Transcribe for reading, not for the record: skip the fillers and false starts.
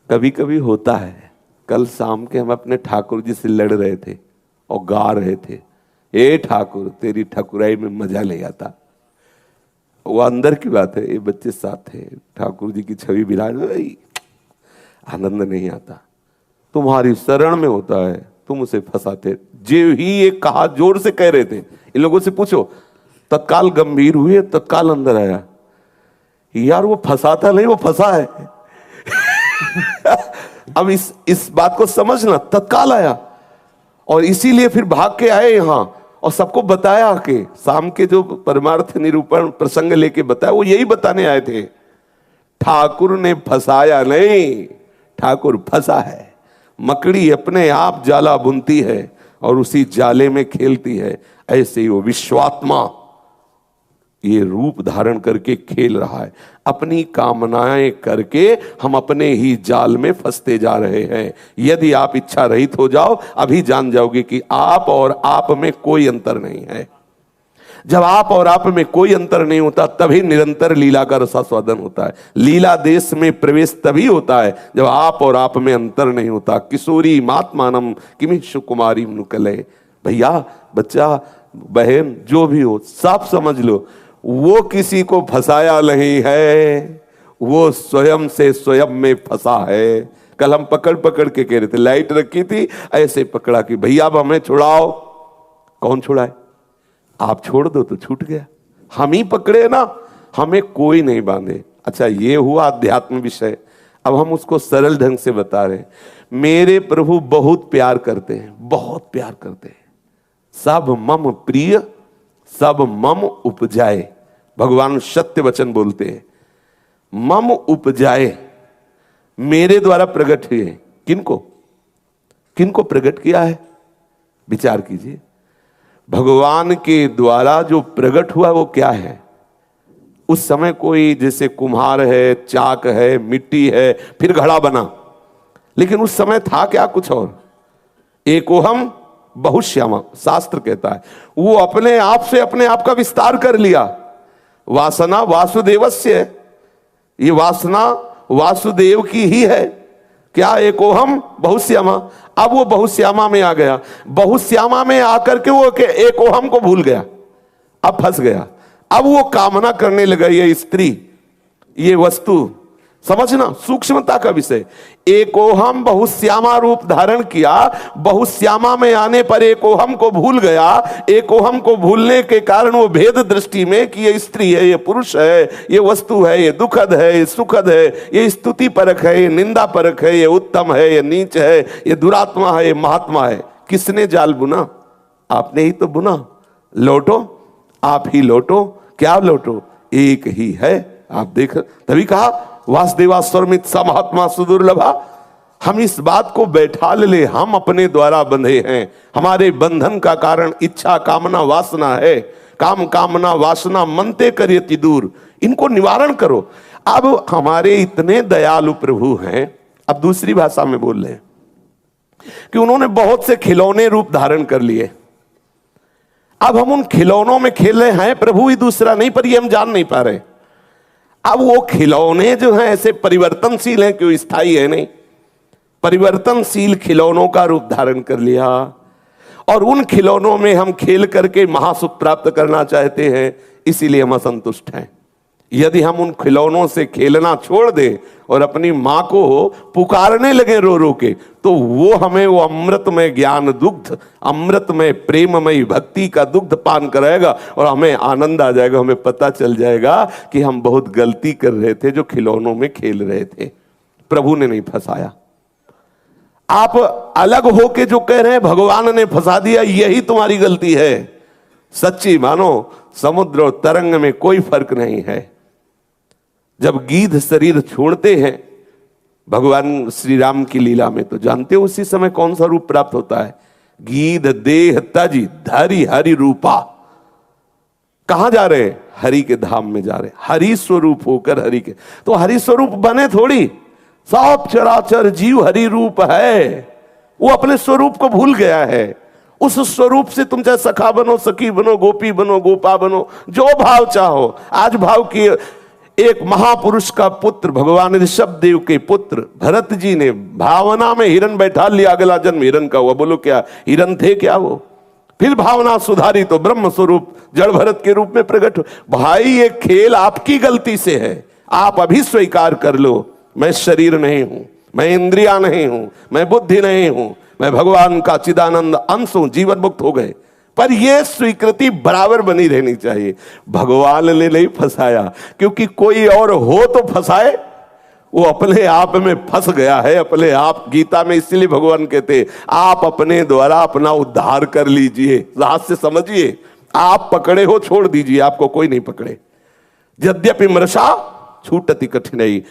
कभी कभी होता है। कल शाम के हम अपने ठाकुर जी से लड़ रहे थे और गा रहे थे, ए ठाकुर तेरी ठकुराई में मजा नहीं आता। वो अंदर की बात है, ये बच्चे साथ थे, ठाकुर जी की छवि विराज, आनंद नहीं आता। तुम्हारी शरण में होता है, तुम उसे फंसाते। जो ही ये कहा जोर से कह रहे थे, इन लोगों से पूछो, तत्काल गंभीर हुए, तत्काल अंदर आया, यार वो फंसाता नहीं, वो फंसा है। अब इस बात को समझना, तत्काल आया और इसीलिए फिर भाग के आए यहां और सबको बताया कि शाम के जो परमार्थ निरूपण प्रसंग लेके बताया, वो यही बताने आए थे, ठाकुर ने फंसाया नहीं, ठाकुर फंसा है। मकड़ी अपने आप जाला बुनती है और उसी जाले में खेलती है, ऐसे ही वो विश्वात्मा ये रूप धारण करके खेल रहा है। अपनी कामनाएं करके हम अपने ही जाल में फंसते जा रहे हैं। यदि आप इच्छा रहित हो जाओ, अभी जान जाओगे कि आप और आप में कोई अंतर नहीं है। जब आप और आप में कोई अंतर नहीं होता, तभी निरंतर लीला का रसास्वादन होता है। लीला देश में प्रवेश तभी होता है जब आप और आप में अंतर नहीं होता। किशोरी मात्मानम किमिषु कुमारी नुकले। भैया, बच्चा, बहन, जो भी हो, साफ समझ लो, वो किसी को फंसाया नहीं है, वो स्वयं से स्वयं में फंसा है। कल हम पकड़ पकड़ के कह रहे थे, लाइट रखी थी, ऐसे पकड़ा कि भैया अब हमें छुड़ाओ। कौन छुड़ाए? आप छोड़ दो तो छूट गया। हम ही पकड़े ना, हमें कोई नहीं बांधे। अच्छा, ये हुआ अध्यात्म विषय। अब हम उसको सरल ढंग से बता रहे हैं। मेरे प्रभु बहुत प्यार करते हैं, बहुत प्यार करते हैं। सब मम प्रिय, सब मम उपजाए। भगवान सत्य वचन बोलते हैं, मम उपजाए, मेरे द्वारा प्रकट हुए। किनको किनको प्रकट किया है? विचार कीजिए। भगवान के द्वारा जो प्रकट हुआ वो क्या है? उस समय कोई जैसे कुम्हार है, चाक है, मिट्टी है, फिर घड़ा बना, लेकिन उस समय था क्या? कुछ और। एकोहम बहुश्यामा, शास्त्र कहता है, वो अपने आप से अपने आप का विस्तार कर लिया। वासना वासुदेवस्य, ये वासना वासुदेव की ही है। क्या? एकोहम बहुश्यामा। अब वो बहुश्यामा में आ गया, बहुश्यामा में आकर के वो एकोहम को भूल गया, अब फंस गया। अब वो कामना करने लगा, ये स्त्री, ये वस्तु। समझना सूक्ष्मता का विषय। एकोहम बहुश्यामा रूप धारण किया, बहुश्यामा में आने पर एकोहम को भूल गया। एकोहम को भूलने के कारण वो भेद दृष्टि में कि ये स्त्री है, ये पुरुष है, ये वस्तु है, ये दुखद है, ये सुखद है, ये स्तुति परक है, ये निंदा परक है, ये उत्तम है, ये नीच है, ये दुरात्मा है, ये महात्मा है। किसने जाल बुना? आपने ही तो बुना। लौटो, आप ही लौटो। क्या लौटो? एक ही है। आप देख, तभी कहा वासुदेवा स्वरमित स महात्मा सुदुर्लभा। हम इस बात को बैठा ले, हम अपने द्वारा बंधे हैं। हमारे बंधन का कारण इच्छा, कामना, वासना है। काम, कामना, वासना मनते करियति दूर, इनको निवारण करो। अब हमारे इतने दयालु प्रभु हैं, अब दूसरी भाषा में बोल रहे हैं कि उन्होंने बहुत से खिलौने रूप धारण कर लिए। अब हम उन खिलौनों में खेल रहे हैं, प्रभु ही दूसरा नहीं, पर ये हम जान नहीं पा रहे। अब वो खिलौने जो हैं ऐसे परिवर्तनशील हैं, क्यों स्थायी है नहीं। परिवर्तनशील खिलौनों का रूप धारण कर लिया और उन खिलौनों में हम खेल करके महासुख प्राप्त करना चाहते हैं, इसीलिए हम असंतुष्ट हैं। यदि हम उन खिलौनों से खेलना छोड़ दें और अपनी मां को पुकारने लगे रो रो के, तो वो हमें वो अमृतमय ज्ञान दुग्ध, अमृतमय प्रेममय भक्ति का दुग्ध पान कराएगा और हमें आनंद आ जाएगा। हमें पता चल जाएगा कि हम बहुत गलती कर रहे थे जो खिलौनों में खेल रहे थे। प्रभु ने नहीं फंसाया। आप अलग होके जो कह रहे हैं भगवान ने फंसा दिया, यही तुम्हारी गलती है। सच्ची मानो, समुद्र और तरंग में कोई फर्क नहीं है। जब गीध शरीर छोड़ते हैं भगवान श्री राम की लीला में, तो जानते हो उसी समय कौन सा रूप प्राप्त होता है? गीध देह तजी धरि हरि रूपा। कहां जा रहे हैं? हरि के धाम में जा रहे हैं। हरि स्वरूप होकर हरि के, तो हरि स्वरूप बने थोड़ी। सब चराचर जीव हरि रूप है, वो अपने स्वरूप को भूल गया है। उस स्वरूप से तुम चाहे सखा बनो, सखी बनो, गोपी बनो, गोपा बनो, जो भाव चाहो। आज भाव की एक महापुरुष का पुत्र भगवान ऋषभ देव के पुत्र भरत जी ने भावना में हिरण बैठा लिया, अगला जन्म हिरण का हुआ। बोलो क्या हिरण थे क्या वो? फिर भावना सुधारी तो ब्रह्म स्वरूप जड़ भरत के रूप में प्रकट हो। भाई ये खेल आपकी गलती से है, आप अभी स्वीकार कर लो, मैं शरीर नहीं हूं, मैं इंद्रिया नहीं हूं, मैं बुद्धि नहीं हूं, मैं भगवान का चिदानंद अंश हूं। जीवन मुक्त हो गए, पर यह स्वीकृति बराबर बनी रहनी चाहिए। भगवान ने नहीं फंसाया, क्योंकि कोई और हो तो फंसाए, वो अपने आप में फंस गया है अपने आप। गीता में इसलिए भगवान कहते आप अपने द्वारा अपना उद्धार कर लीजिए। राज से समझिए, आप पकड़े हो छोड़ दीजिए, आपको कोई नहीं पकड़े। यद्यपि मृषा छूटति कठिनाई।